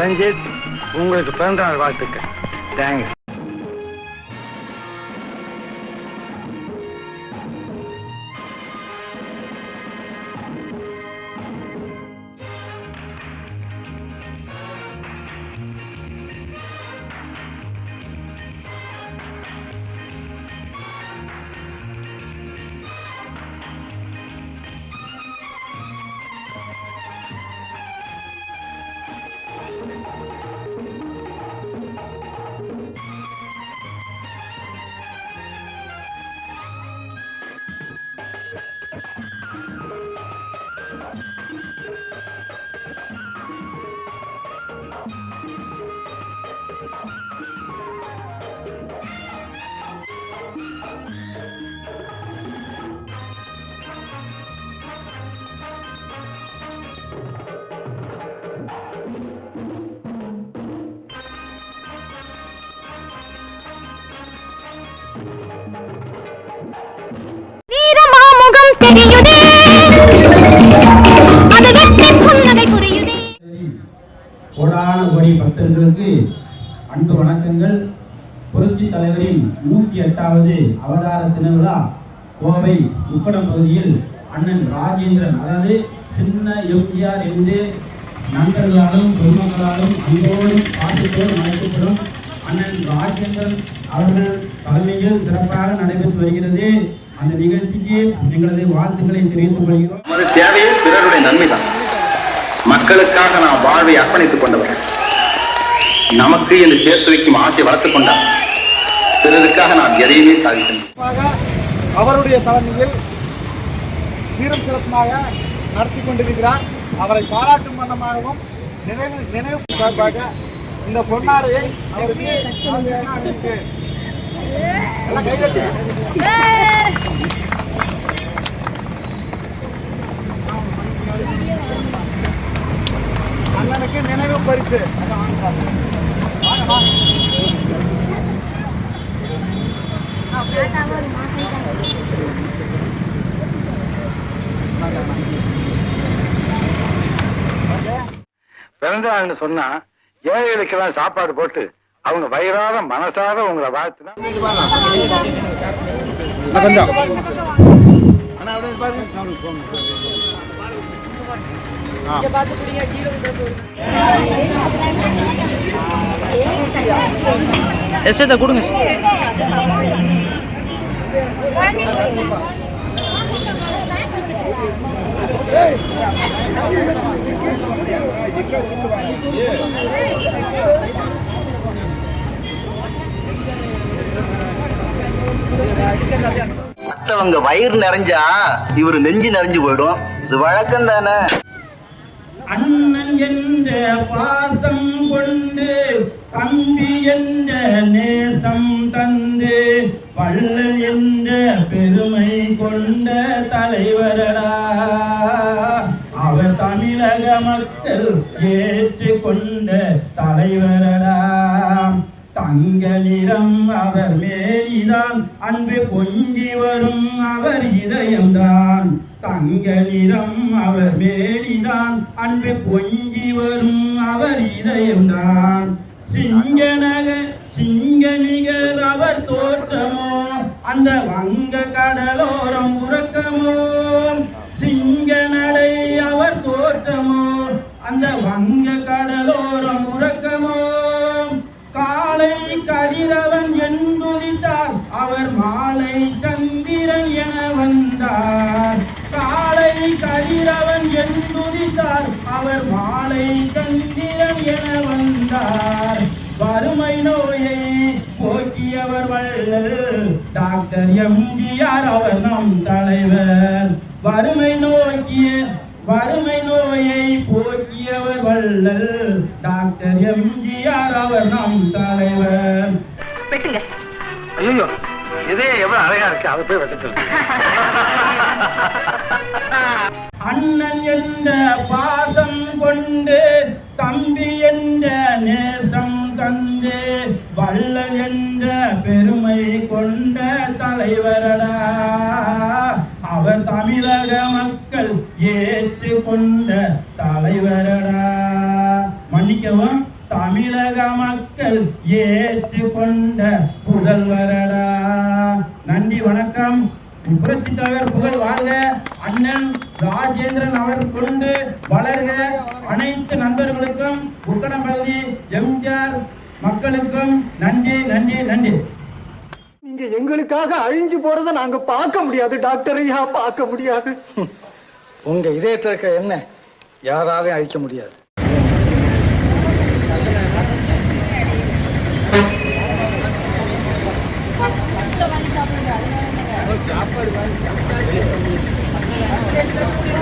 ரஞ்சித், உங்களுக்கு பிறந்தநாள் வாழ்த்துக்கள். தேங்க்ஸ். கோடான கோடி பக்தர்களுக்கு அன்பு வணக்கங்கள். புரட்சி தலைவரின் 108வது அவதார தின விழா கோவை உக்கடம் பகுதியில் அண்ணன் ராஜேந்திரன், அதாவது சின்ன எம்ஜிஆர் என்று நண்பர்களாலும் பொதுமக்களாலும் அன்போடும் பாசத்தோடும் அழைக்கப்படும் அண்ணன் ராஜேந்திரன் அவர்கள் தலைமையில் சிறப்பாக நடைபெற்று வருகிறது. அந்த நிகழ்ச்சிக்கு எங்களது வாழ்த்துக்களை தெரிவித்துக் கொள்கிறோம். நமது தேவையே பிறருடைய நன்மைதான். மக்களுக்காக நாம் வாழ்வை அர்ப்பணித்துக் கொண்டவர். நமக்கு என்று சேர்த்து வைக்கும் ஆசை வளர்த்துக் கொண்டார். பிறருக்காக நாம் எதையுமே சாதித்தோம். அவருடைய தலைமையில் சீரம் சிறப்பாக நடத்தி கொண்டிருக்கிறார். அவரை பாராட்டும் வண்ணமாகவும் நினைவு சார்பாக இந்த பொன்னாடையை அவருக்கு கைதட்டி அண்ணனுக்கு நினைவு பரிசு பிறந்த நாள்னு சொன்னா ஏழைகளுக்கெல்லாம் சாப்பாடு போட்டு அவங்க வயிறார மனசார உங்களை வாழ்த்துனா எஸ்ஐ கொடுங்க. மற்றவங்க வயிறு நிறைஞ்சா இவரு நெஞ்சு நிறைஞ்சு போயிடும். இது வழக்கம் தானே. அண்ணன் என்ற பாசம் கொண்டு தம்பி என்ற நேசம் தந்து வள்ளல் என்ற பெருமை கொண்ட தலைவரடா. அவர் தமிழக மக்கள் ஏற்றுக்கொண்ட தலைவரடா. தங்க நிறம் அவர் மேலிதான், அன்பு பொங்கி வரும் அவர் இதயம்தான். தங்க நிறம் அவர் மேலிதான், அன்பு பொங்கி வரும் அவர் இதயம்தான். சிங்க நிகர் அவர் தோற்றமோ, அந்த வங்க கடலோரம் உறக்கமோ. சிங்க நடை அவர் தோற்றமோ, அந்த வங்க கடலோரம் உறக்கமோ. காலை கதிரவன் என்றுதித்தார், அவர் மாலை சந்திரன் என வந்தார். காலை கதிரவன் என்றுதித்தார், அவர் மாலை சந்திரன் என வந்தார். வறுமை நோயை போக்கியவர் வள்ளல் டாக்டர் எம்ஜிஆர், அவர் நம் தலைவர். வறுமை நோயை போக்கியவர் வள்ளல் டாக்டர் எம்ஜிஆர், அவர் நம் தலைவர். ஐயோ, இதே எவ்வளவு அழகா இருக்கு, அதை போய் வெட்ட சொல்லு. அண்ணன் என்ற பாசம் கொண்டு தம்பி என்ற நேசம் தந்து வள்ளல் என்ற பெருமை கொண்ட தலைவரடா. அவர் தமிழக மக்கள் ஏற்றுக்கொண்ட தலைவரடா. மன்னிக்கவும். தமிழக மக்கள் ஏற்றுக்கொண்ட புதல்வரடா. நன்றி, வணக்கம். புரட்சி தலைவர் புகழ் வாழ்க. அண்ணன் ராஜேந்திரன் அவர் கொண்டு வளர்க. அனைத்து நண்பர்களுக்கும் உக்கடம் பகுதி எம்ஜிஆர் மக்களுக்கும் நன்றி நன்றி நன்றி. நீங்க எங்களுக்காக அழிஞ்சு போறதை நாங்க பார்க்க முடியாது டாக்டர் ஐயா, பார்க்க முடியாது. உங்க இதயத்தில் இருக்க என்ன யாராலையும் அழிக்க முடியாது.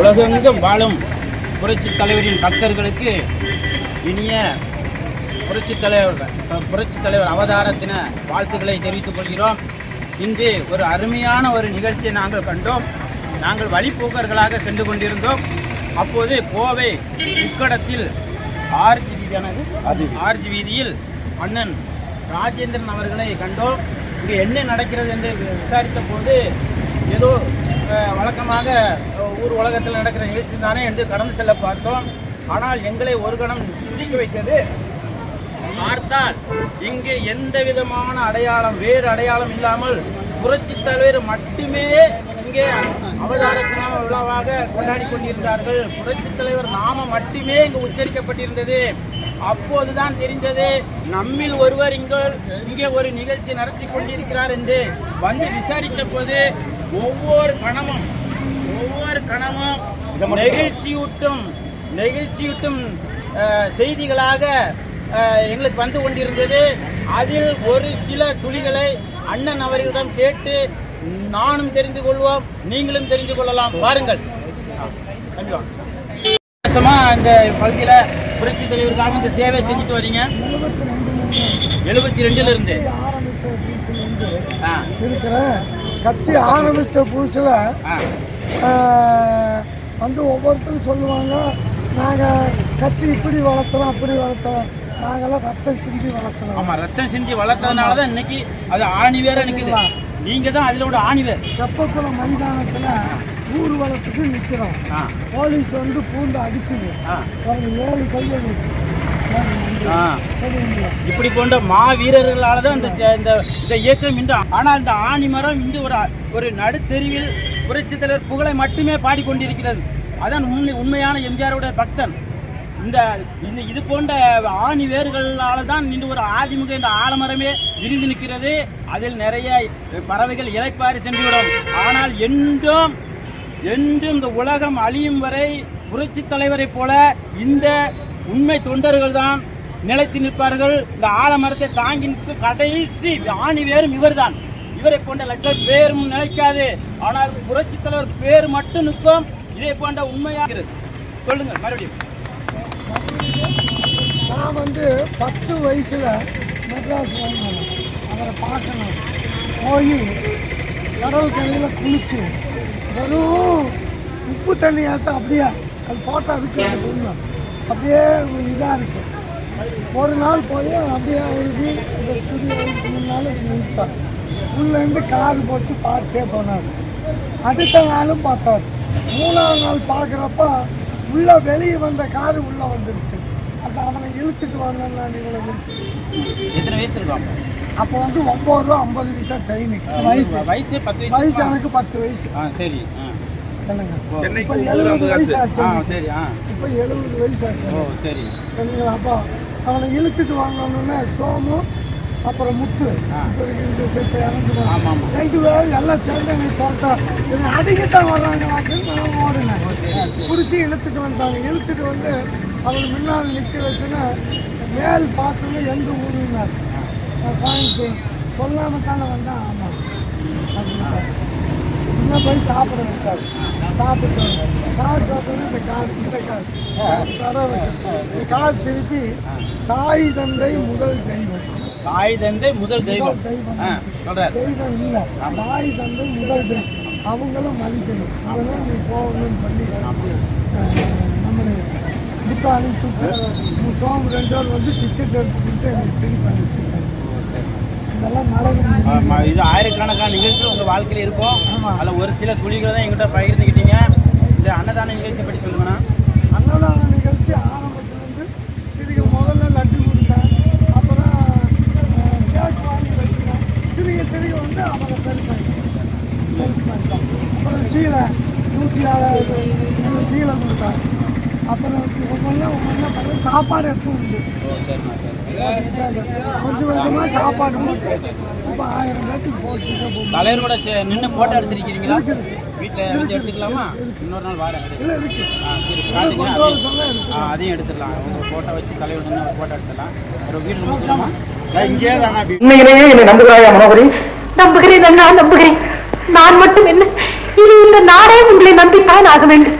உலகெங்கும் வாழும் புரட்சி தலைவரின் பக்தர்களுக்கு இனிய புரட்சி தலைவர் அவதாரத்தின வாழ்த்துக்களை தெரிவித்துக் கொள்கிறோம். இன்று ஒரு அருமையான ஒரு நிகழ்ச்சியை நாங்கள் கண்டோம். நாங்கள் வழிப்போக்கர்களாக சென்று கொண்டிருந்தோம். அப்போது கோவை உக்கடத்தில் ஆர்ஜி வீதியில் அண்ணன் ராஜேந்திரன் அவர்களை கண்டோம். இங்கே என்ன நடக்கிறது என்று விசாரித்த போது ஏதோ வழக்கமாக ஊர் உலகத்தில் நடக்கிற நிகழ்ச்சி தானே என்று கடந்து செல்ல பார்த்தோம். ஆனால் எங்களை ஒரு கணம் சிந்திக்க வைத்தது. பார்த்தால் இங்கே எந்த விதமான அடையாளம், வேறு அடையாளம் இல்லாமல் புரட்சி தலைவர் மட்டுமே இங்கே அவதாரத்தின விழாவாக கொண்டாடி கொண்டிருந்தார்கள். புரட்சி தலைவர் நாம மட்டுமே இங்கு உச்சரிக்கப்பட்டிருந்தது. அப்போதுதான் தெரிந்தது நம்மில் ஒருவர் இங்கே ஒரு நிகழ்ச்சி நடத்தி கொண்டிருக்கிறார் என்று வந்து விசாரித்த போது ஒவ்வொரு கணமும் நெகிழ்ச்சியூட்டும் செய்திகளாக எங்களுக்கு வந்து கொண்டிருந்தது. அதில் ஒரு சில துளிகளை அண்ணன் அவர்களிடம் கேட்டு நானும் தெரிந்து கொள்வோம், நீங்களும் தெரிந்து கொள்ளலாம். பாருங்கள். இந்த பகுதியில புரட்சி தலைவருக்காக இந்த சேவை செஞ்சுட்டு வரீங்க. 72 இருந்து இருக்கிற கட்சி ஆரம்பிச்ச புதுசுல வந்து ஒவ்வொருத்தரும் சொல்லுவாங்க, நாங்கள் கட்சி இப்படி வளர்த்துறோம் அப்படி வளர்த்துறோம், நாங்கெல்லாம் ரத்தம் சிந்தி வளர்த்துறோம். ஆமா, ரத்தம் சிந்தி வளர்த்ததுனால தான் இன்னைக்கு அது ஆணி வேற நிற்குது. நீங்க தான் அதிலோட ஆணி வேர். செப்பக்குளம் மைதானத்தில் ஊர்வலத்துக்கு நிற்கிறோம். போலீஸ் வந்து பூந்து அடிச்சுது. 7 கையெழு. இப்படி போன்ற மா வீரர்களால தான் இந்த இயக்கம் இன்று. ஆனால் இந்த ஆணிமரம் இன்று ஒரு நடுத்தெருவில் புரட்சி தலைவர் புகழை மட்டுமே பாடிக்கொண்டிருக்கிறது. அதான் உண்மையான எம்ஜிஆருடைய பக்தன். இது போன்ற ஆணி வேர்களால தான் இன்று ஒரு ஆதிமுக இந்த ஆலமரமே விரிந்து நிற்கிறது. அதில் நிறைய பறவைகள் இலைப்பாரி சென்றுவிடும். ஆனால் என்றும் இந்த உலகம் அழியும் வரை புரட்சி தலைவரை போல இந்த உண்மை தொண்டர்கள் தான் நிலைத்து நிற்பார்கள். இந்த ஆலமரத்தை தாங்கி நிற்கும் கடைசி ஆணி வேறும் இவர்தான். இவரை போன்ற லட்சம் பேரும் நிலைக்காது. ஆனால் புரட்சி தலைவர் பேர் மட்டும் நிற்கும். இதே போன்ற உண்மையாக சொல்லுங்க. மறுபடியும் நான் வந்து 10 வயசுல மெட்ராஸ் வாங்கினேன். அவரை பார்க்கணும் போய் கடல் தண்ணியில் குளிச்சு வெறும் உப்பு தண்ணியாத்த அப்படியே அது போட்டோ இருக்கிறது உண்மை அப்படியே இதாக இருக்கு. ஒரு நாள் போய் அப்படியே அவருக்கு இந்த ஸ்டுடியோவுக்கு முன்னால் நிறுத்தார். உள்ளேருந்து கார் போட்டு பார்த்தே போனார். அடுத்த நாளும் பார்த்தார். 3ஆவது நாள் பார்க்குறப்ப உள்ளே வெளியே வந்த காரு உள்ளே வந்துருச்சு. அப்போ அவனை இழுத்துட்டு வாங்கினா நீங்களை எத்தனை வயசு இருக்காங்க? அப்போ வந்து 9 ரூபா 50 பைசா ட்ரெயினுக்கு. வயசு 10 வயசு எனக்கு 10 வயசு. சரி. இப்போ 70 வயசு ஆச்சு. சரி. இப்போ 70 வயசு ஆச்சு. சரி. அப்போ அவனை இழுத்துட்டு வாங்கணுன்னா சோமு அப்புறம் முத்து இந்த செட்டு இறந்துடுவாங்க. 2 பேர் எல்லாம் சேர்ந்து எனக்கு தோட்டம் என்னை அடிக்கத்தான் வர்றாங்க அப்படின்னு நான் ஓடினேன். பிடிச்சி இழுத்துட்டு வந்துட்டாங்க. இழுத்துட்டு வந்து அவர் முன்னால் நிற்க வச்சுன்னா மேல் பார்த்தோன்னா எந்த ஊருன்னார். கோயம்புத்தூர் சொல்லாமல் தானே வந்தேன். ஆமாம் அப்படின்னா இன்னும் போய் சாப்பிட வச்சார். சாப்பிட்டு இந்த கால் திருப்பி தாய் தந்தை முதல் தெய்வம். தாய் தந்தை முதல் தெய்வம். தெய்வம் இல்லை, தாய் தந்தை முதல் தெய்வம். அவங்களும் மதிக்கணும். அதெல்லாம் நீ போகணும்னு சொல்லி நம்மளுடைய இப்போ அனுப்பிச்சுட்டு சோம் 2 பேர் வந்து டிக்கெட் எடுத்துக்கிட்டு எனக்கு திருப்பி அனுப்பிச்சுட்டாங்க. இதெல்லாம் நடக்கும். இது ஆயிரக்கணக்கான நிகழ்ச்சிகள் உங்கள் வாழ்க்கையில் இருக்கும். அதில் ஒரு சில துளிகளை தான் எங்கிட்ட பகிர்ந்துக்கிட்டீங்க. இந்த அன்னதான நிகழ்ச்சி பற்றி சொல்லுங்கண்ணா. அன்னதான நிகழ்ச்சி ஆரம்பத்துலேருந்து சிறிது முதல்ல லட்டு கொடுத்தேன். சீலை 106 சீலை கொடுத்தாங்க. அப்புறம் ஒவ்வொன்றா பண்ணி சாப்பாடு எப்பவும் உண்டு. கொஞ்சம் கொஞ்சமாக சாப்பாடு போட்டு இப்போ 1000 பேருக்கு போட்டு தலைவர் கூட நின்று போட்டோ எடுத்துருக்கிறீங்களா? வீட்டில் வந்து எடுத்துக்கலாமா? இன்னொரு நாள் வார இல்லை இருக்கு. சரி காட்டுங்க. அதையும் எடுத்துடலாம். உங்கள் ஃபோட்டோ வச்சு தலைவர் நின்று ஒரு ஃபோட்டோ எடுத்துடலாம். ஒரு வீட்டில் முடிக்கலாமா? இங்கே தானே உண்மையிலேயே என்னை நம்புகிறாயா மனோகரி? நம்புகிறேன் அண்ணா, நம்புகிறேன். நான் மட்டும் என்ன, இனி இந்த நாடே உங்களை நம்பித்தான் ஆக வேண்டும்.